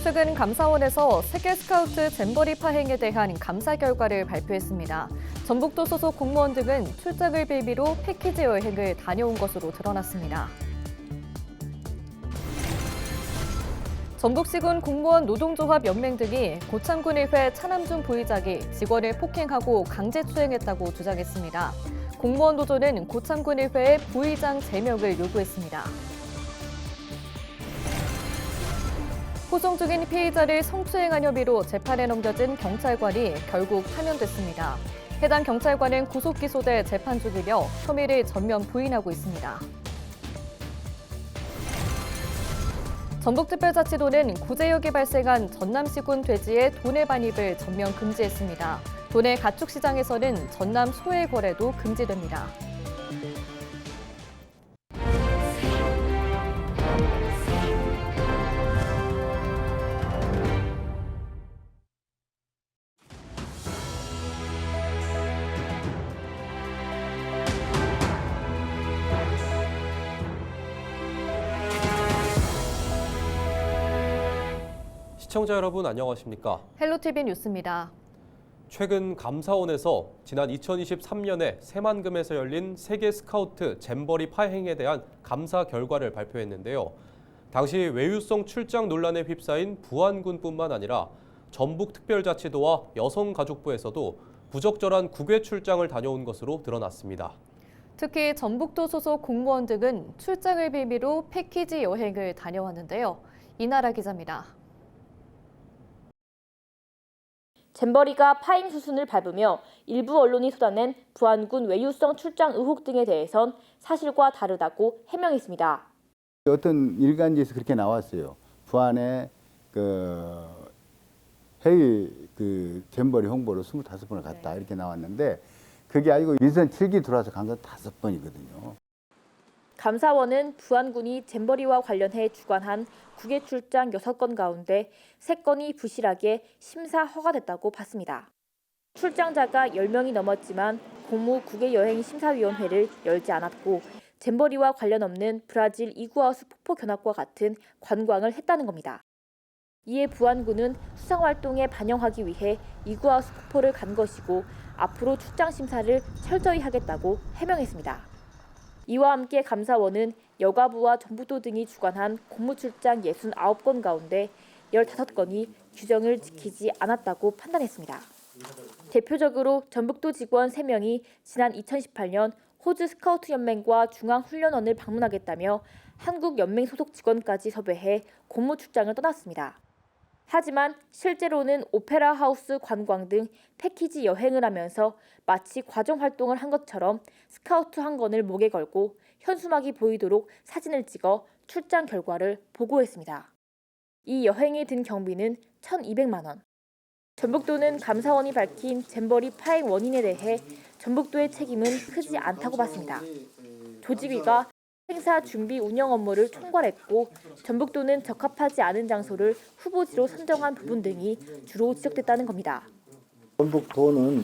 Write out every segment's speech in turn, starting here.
최근 감사원에서 세계 스카우트 잼버리 파행에 대한 감사 결과를 발표했습니다. 전북도 소속 공무원 등은 출장을 빌미로 패키지 여행을 다녀온 것으로 드러났습니다. 전북시군 공무원 노동조합 연맹 등이 고창군의회 차남준 부의장이 직원을 폭행하고 강제추행했다고 주장했습니다. 공무원 노조는 고창군의회의 부의장 제명을 요구했습니다. 호송 중인 피의자를 성추행한 혐의로 재판에 넘겨진 경찰관이 결국 파면됐습니다. 해당 경찰관은 구속 기소돼 재판 중이며 혐의를 전면 부인하고 있습니다. 전북특별자치도는 구제역이 발생한 전남시군 돼지의 도내 반입을 전면 금지했습니다. 도내 가축시장에서는 전남 소의 거래도 금지됩니다. 시청자 여러분 안녕하십니까? 헬로티비 뉴스입니다. 최근 감사원에서 지난 2023년에 새만금에서 열린 세계 스카우트 잼버리 파행에 대한 감사 결과를 발표했는데요. 당시 외유성 출장 논란에 휩싸인 부안군뿐만 아니라 전북특별자치도와 여성가족부에서도 부적절한 국외 출장을 다녀온 것으로 드러났습니다. 특히 전북도 소속 공무원 등은 출장을 빌미로 패키지 여행을 다녀왔는데요. 이나라 기자입니다. 잼버리가 파행 수순을 밟으며 일부 언론이 쏟아낸 부안군 외유성 출장 의혹 등에 대해선 사실과 다르다고 해명했습니다. 어떤 일간지에서 그렇게 나왔어요. 부안에 해외 잼버리 홍보를 25번을 갔다 이렇게 나왔는데 그게 아니고 민선 7기 들어와서 간 건 5번이거든요. 감사원은 부안군이 잼버리와 관련해 주관한 국외 출장 6건 가운데 3건이 부실하게 심사 허가됐다고 봤습니다. 출장자가 10명이 넘었지만 공무 국외여행심사위원회를 열지 않았고 잼버리와 관련 없는 브라질 이구아수 폭포 견학과 같은 관광을 했다는 겁니다. 이에 부안군은 수상활동에 반영하기 위해 이구아수 폭포를 간 것이고 앞으로 출장 심사를 철저히 하겠다고 해명했습니다. 이와 함께 감사원은 여가부와 전북도 등이 주관한 공무출장 69건 가운데 15건이 규정을 지키지 않았다고 판단했습니다. 대표적으로 전북도 직원 3명이 지난 2018년 호주 스카우트 연맹과 중앙훈련원을 방문하겠다며 한국 연맹 소속 직원까지 섭외해 공무출장을 떠났습니다. 하지만 실제로는 오페라 하우스 관광 등 패키지 여행을 하면서 마치 과정 활동을 한 것처럼 스카우트 한 건을 목에 걸고 현수막이 보이도록 사진을 찍어 출장 결과를 보고했습니다. 이 여행에 든 경비는 1,200만 원. 전북도는 감사원이 밝힌 잼버리 파행 원인에 대해 전북도의 책임은 크지 않다고 봤습니다. 조직위가 행사 준비 운영 업무를 총괄했고 전북도는 적합하지 않은 장소를 후보지로 선정한 부분 등이 주로 지적됐다는 겁니다. 전북도는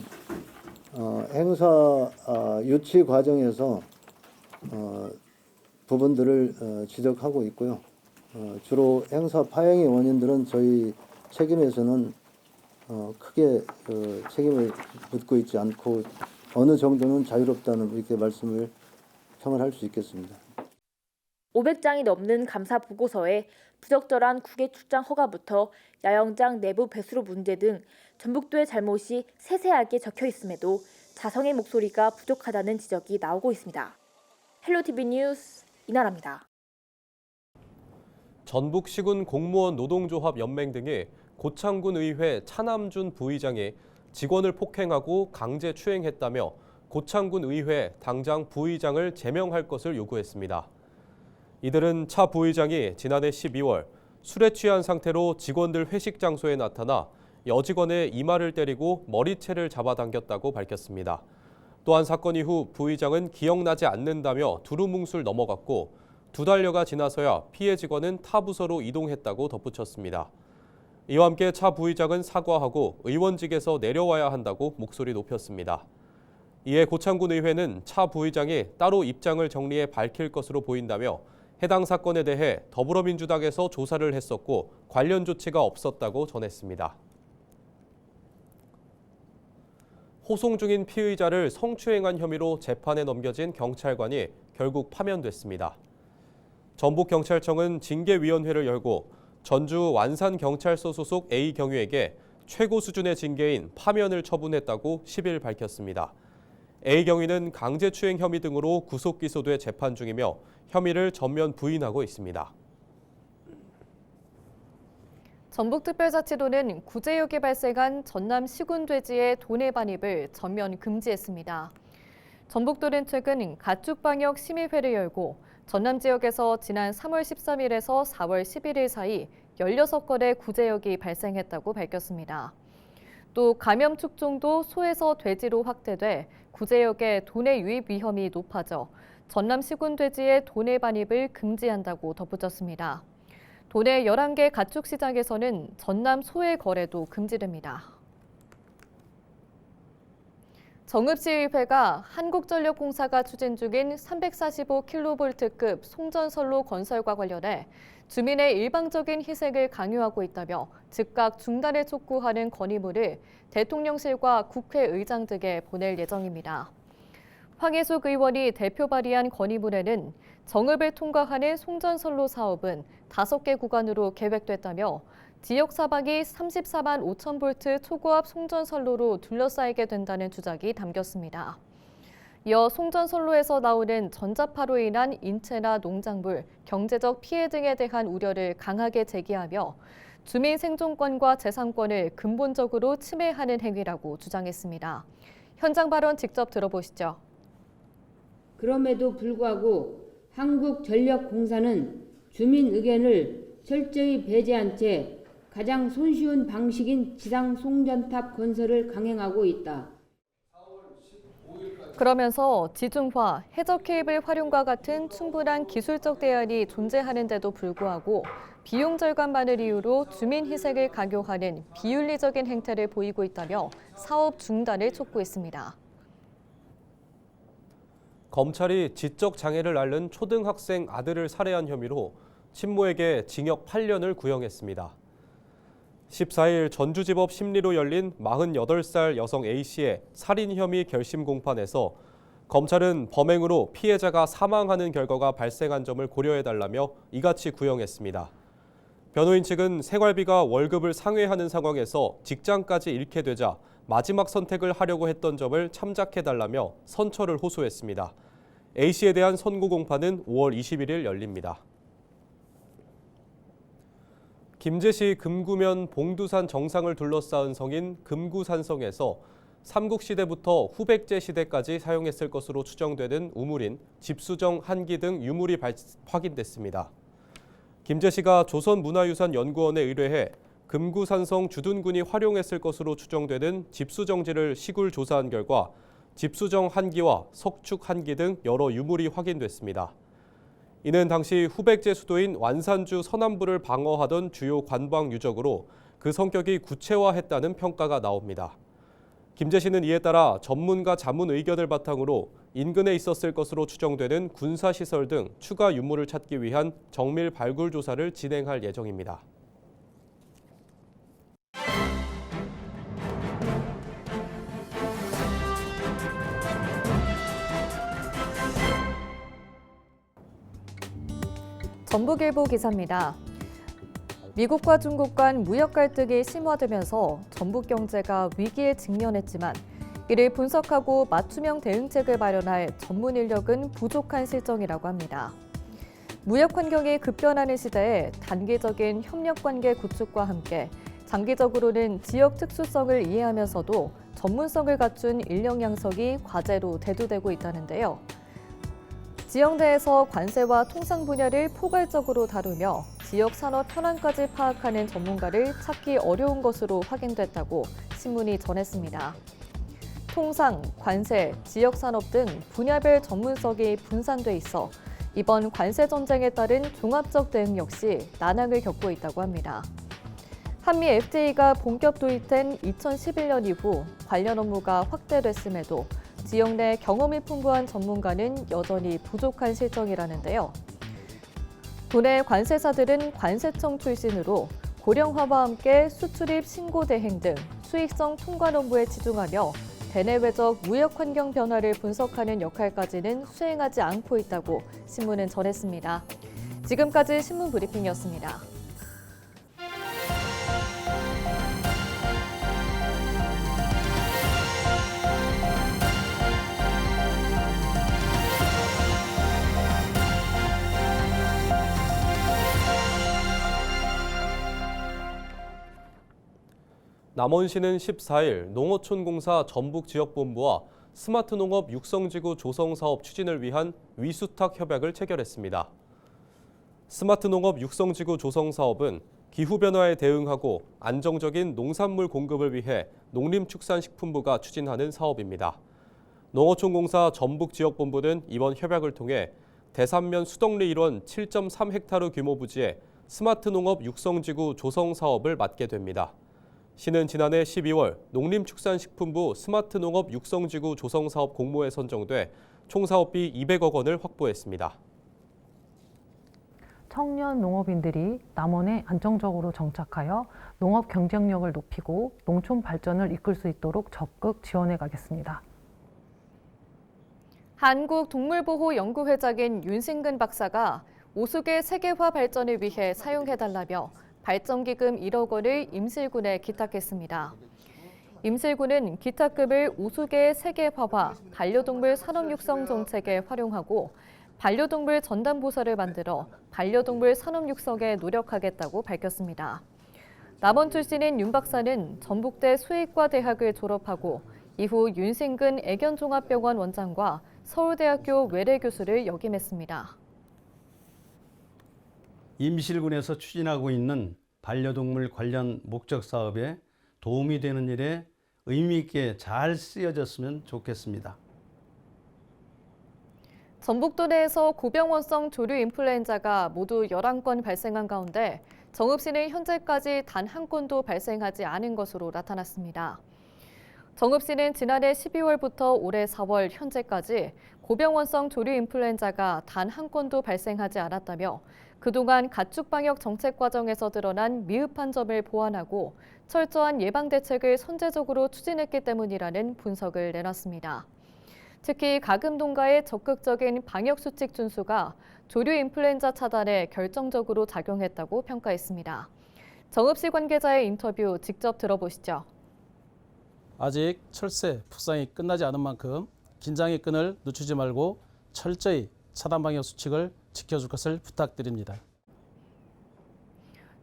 행사 유치 과정에서 부분들을 지적하고 있고요. 주로 행사 파행의 원인들은 저희 책임에서는 크게 책임을 묻고 있지 않고 어느 정도는 자유롭다는 이렇게 말씀을 평을 할 수 있겠습니다. 500장이 넘는 감사 보고서에 부적절한 국외 출장 허가부터 야영장 내부 배수로 문제 등 전북도의 잘못이 세세하게 적혀 있음에도 자성의 목소리가 부족하다는 지적이 나오고 있습니다. 헬로티비 뉴스 이나라입니다. 전북시군 공무원 노동조합 연맹 등이 고창군 의회 차남준 부의장이 직원을 폭행하고 강제 추행했다며 고창군 의회 당장 부의장을 제명할 것을 요구했습니다. 이들은 차 부의장이 지난해 12월 술에 취한 상태로 직원들 회식 장소에 나타나 여직원의 이마를 때리고 머리채를 잡아당겼다고 밝혔습니다. 또한 사건 이후 부의장은 기억나지 않는다며 두루뭉술 넘어갔고 2달여가 지나서야 피해 직원은 타 부서로 이동했다고 덧붙였습니다. 이와 함께 차 부의장은 사과하고 의원직에서 내려와야 한다고 목소리 높였습니다. 이에 고창군 의회는 차 부의장이 따로 입장을 정리해 밝힐 것으로 보인다며 해당 사건에 대해 더불어민주당에서 조사를 했었고 관련 조치가 없었다고 전했습니다. 호송 중인 피의자를 성추행한 혐의로 재판에 넘겨진 경찰관이 결국 파면됐습니다. 전북경찰청은 징계위원회를 열고 전주 완산경찰서 소속 A 경위에게 최고 수준의 징계인 파면을 처분했다고 10일 밝혔습니다. A 경위는 강제추행 혐의 등으로 구속 기소돼 재판 중이며 혐의를 전면 부인하고 있습니다. 전북특별자치도는 구제역에 발생한 전남 시군돼지의 도내 반입을 전면 금지했습니다. 전북도는 최근 가축방역 심의회를 열고 전남 지역에서 지난 3월 13일에서 4월 11일 사이 16건의 구제역이 발생했다고 밝혔습니다. 또 감염 축종도 소에서 돼지로 확대돼 구제역의 도내 유입 위험이 높아져 전남 시군돼지의 도내 반입을 금지한다고 덧붙였습니다. 도내 11개 가축시장에서는 전남 소의 거래도 금지됩니다. 정읍시의회가 한국전력공사가 추진 중인 345kV급 송전선로 건설과 관련해 주민의 일방적인 희생을 강요하고 있다며 즉각 중단을 촉구하는 건의문을 대통령실과 국회의장 등에 보낼 예정입니다. 황혜숙 의원이 대표 발의한 건의문에는 정읍을 통과하는 송전선로 사업은 5개 구간으로 계획됐다며 지역 사방이 34만 5천 볼트 초고압 송전선로로 둘러싸이게 된다는 주장이 담겼습니다. 이어 송전선로에서 나오는 전자파로 인한 인체나 농작물, 경제적 피해 등에 대한 우려를 강하게 제기하며 주민 생존권과 재산권을 근본적으로 침해하는 행위라고 주장했습니다. 현장 발언 직접 들어보시죠. 그럼에도 불구하고 한국전력공사는 주민 의견을 철저히 배제한 채 가장 손쉬운 방식인 지상 송전탑 건설을 강행하고 있다. 그러면서 지중화, 해저 케이블 활용과 같은 충분한 기술적 대안이 존재하는데도 불구하고 비용 절감만을 이유로 주민 희생을 강요하는 비윤리적인 행태를 보이고 있다며 사업 중단을 촉구했습니다. 검찰이 지적 장애를 앓는 초등학생 아들을 살해한 혐의로 친모에게 징역 8년을 구형했습니다. 14일 전주지법 심리로 열린 48살 여성 A씨의 살인 혐의 결심 공판에서 검찰은 범행으로 피해자가 사망하는 결과가 발생한 점을 고려해달라며 이같이 구형했습니다. 변호인 측은 생활비가 월급을 상회하는 상황에서 직장까지 잃게 되자 마지막 선택을 하려고 했던 점을 참작해달라며 선처를 호소했습니다. A씨에 대한 선고 공판은 5월 21일 열립니다. 김제시 금구면 봉두산 정상을 둘러싸은 성인 금구산성에서 삼국시대부터 후백제 시대까지 사용했을 것으로 추정되는 우물인 집수정, 한기 등 유물이 확인됐습니다. 김제시가 조선문화유산연구원에 의뢰해 금구산성 주둔군이 활용했을 것으로 추정되는 집수정지를 시굴 조사한 결과 집수정 한기와 석축 한기 등 여러 유물이 확인됐습니다. 이는 당시 후백제 수도인 완산주 서남부를 방어하던 주요 관방 유적으로 그 성격이 구체화했다는 평가가 나옵니다. 김제시는 이에 따라 전문가 자문 의견을 바탕으로 인근에 있었을 것으로 추정되는 군사시설 등 추가 유물을 찾기 위한 정밀 발굴 조사를 진행할 예정입니다. 전북일보 기사입니다. 미국과 중국 간 무역 갈등이 심화되면서 전북 경제가 위기에 직면했지만 이를 분석하고 맞춤형 대응책을 마련할 전문 인력은 부족한 실정이라고 합니다. 무역 환경이 급변하는 시대에 단기적인 협력 관계 구축과 함께 장기적으로는 지역 특수성을 이해하면서도 전문성을 갖춘 인력 양성이 과제로 대두되고 있다는데요. 지역 내에서 관세와 통상 분야를 포괄적으로 다루며 지역 산업 현안까지 파악하는 전문가를 찾기 어려운 것으로 확인됐다고 신문이 전했습니다. 통상, 관세, 지역 산업 등 분야별 전문성이 분산돼 있어 이번 관세 전쟁에 따른 종합적 대응 역시 난항을 겪고 있다고 합니다. 한미 FTA가 본격 도입된 2011년 이후 관련 업무가 확대됐음에도 지역 내 경험이 풍부한 전문가는 여전히 부족한 실정이라는데요. 도내 관세사들은 관세청 출신으로 고령화와 함께 수출입 신고 대행 등 수익성 통관 업무에 치중하며 대내외적 무역 환경 변화를 분석하는 역할까지는 수행하지 않고 있다고 신문은 전했습니다. 지금까지 신문 브리핑이었습니다. 남원시는 14일 농어촌공사 전북지역본부와 스마트농업 육성지구 조성사업 추진을 위한 위수탁 협약을 체결했습니다. 스마트농업 육성지구 조성사업은 기후변화에 대응하고 안정적인 농산물 공급을 위해 농림축산식품부가 추진하는 사업입니다. 농어촌공사 전북지역본부는 이번 협약을 통해 대산면 수덕리 일원 7.3헥타르 규모 부지에 스마트농업 육성지구 조성사업을 맡게 됩니다. 시는 지난해 12월 농림축산식품부 스마트농업 육성지구 조성사업 공모에 선정돼 총 사업비 200억 원을 확보했습니다. 청년 농업인들이 남원에 안정적으로 정착하여 농업 경쟁력을 높이고 농촌 발전을 이끌 수 있도록 적극 지원해 가겠습니다. 한국동물보호연구회장인 윤신근 박사가 오수계 세계화 발전을 위해 사용해달라며 발전기금 1억 원을 임실군에 기탁했습니다. 임실군은 기탁금을 오수계 세계화와 반려동물 산업육성 정책에 활용하고 반려동물 전담부서를 만들어 반려동물 산업육성에 노력하겠다고 밝혔습니다. 남원 출신인 윤 박사는 전북대 수의과 대학을 졸업하고 이후 윤신근 애견종합병원 원장과 서울대학교 외래교수를 역임했습니다. 임실군에서 추진하고 있는 반려동물 관련 목적 사업에 도움이 되는 일에 의미 있게 잘 쓰여졌으면 좋겠습니다. 전북도 내에서 고병원성 조류 인플루엔자가 모두 11건 발생한 가운데 정읍시는 현재까지 단 한 건도 발생하지 않은 것으로 나타났습니다. 정읍시는 지난해 12월부터 올해 4월 현재까지 고병원성 조류 인플루엔자가 단 한 건도 발생하지 않았다며 그동안 가축 방역 정책 과정에서 드러난 미흡한 점을 보완하고 철저한 예방 대책을 선제적으로 추진했기 때문이라는 분석을 내놨습니다. 특히 가금동가의 적극적인 방역 수칙 준수가 조류 인플루엔자 차단에 결정적으로 작용했다고 평가했습니다. 정읍시 관계자의 인터뷰 직접 들어보시죠. 아직 철새 북상이 끝나지 않은 만큼 긴장의 끈을 늦추지 말고 철저히 차단 방역 수칙을 지켜줄 것을 부탁드립니다.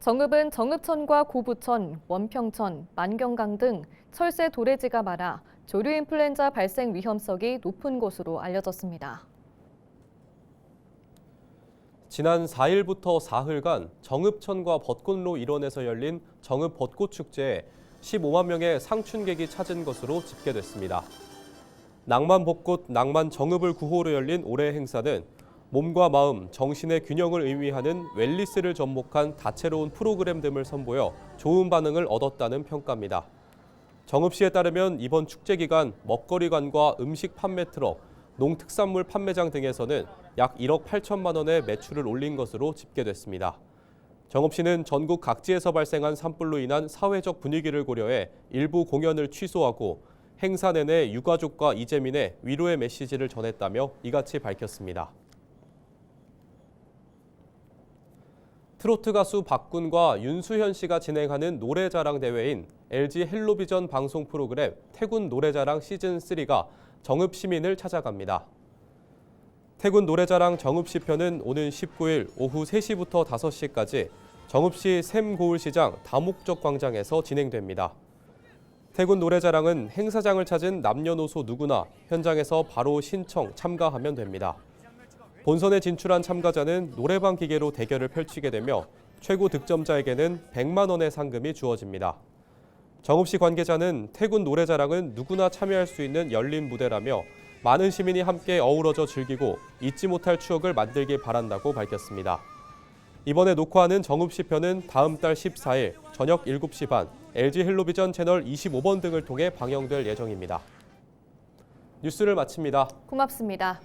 정읍은 정읍천과 고부천, 원평천, 만경강 등 철새 도래지가 많아 조류 인플루엔자 발생 위험성이 높은 곳으로 알려졌습니다. 지난 4일부터 사흘간 정읍천과 벚꽃로 일원에서 열린 정읍 벚꽃축제에 15만 명의 상춘객이 찾은 것으로 집계됐습니다. 낭만 벚꽃, 낭만 정읍을 구호로 열린 올해 행사는 몸과 마음, 정신의 균형을 의미하는 웰니스를 접목한 다채로운 프로그램 등을 선보여 좋은 반응을 얻었다는 평가입니다. 정읍시에 따르면 이번 축제 기간 먹거리관과 음식 판매 트럭, 농특산물 판매장 등에서는 약 1억 8천만 원의 매출을 올린 것으로 집계됐습니다. 정읍시는 전국 각지에서 발생한 산불로 인한 사회적 분위기를 고려해 일부 공연을 취소하고 행사 내내 유가족과 이재민의 위로의 메시지를 전했다며 이같이 밝혔습니다. 트로트 가수 박군과 윤수현 씨가 진행하는 노래자랑 대회인 LG 헬로비전 방송 프로그램 태군 노래자랑 시즌3가 정읍 시민을 찾아갑니다. 태군 노래자랑 정읍시 편은 오는 19일 오후 3시부터 5시까지 정읍시 샘고을시장 다목적 광장에서 진행됩니다. 태군 노래자랑은 행사장을 찾은 남녀노소 누구나 현장에서 바로 신청, 참가하면 됩니다. 본선에 진출한 참가자는 노래방 기계로 대결을 펼치게 되며 최고 득점자에게는 100만 원의 상금이 주어집니다. 정읍시 관계자는 태군 노래자랑은 누구나 참여할 수 있는 열린 무대라며 많은 시민이 함께 어우러져 즐기고 잊지 못할 추억을 만들길 바란다고 밝혔습니다. 이번에 녹화하는 정읍시 편은 다음 달 14일 저녁 7시 반 LG 헬로비전 채널 25번 등을 통해 방영될 예정입니다. 뉴스를 마칩니다. 고맙습니다.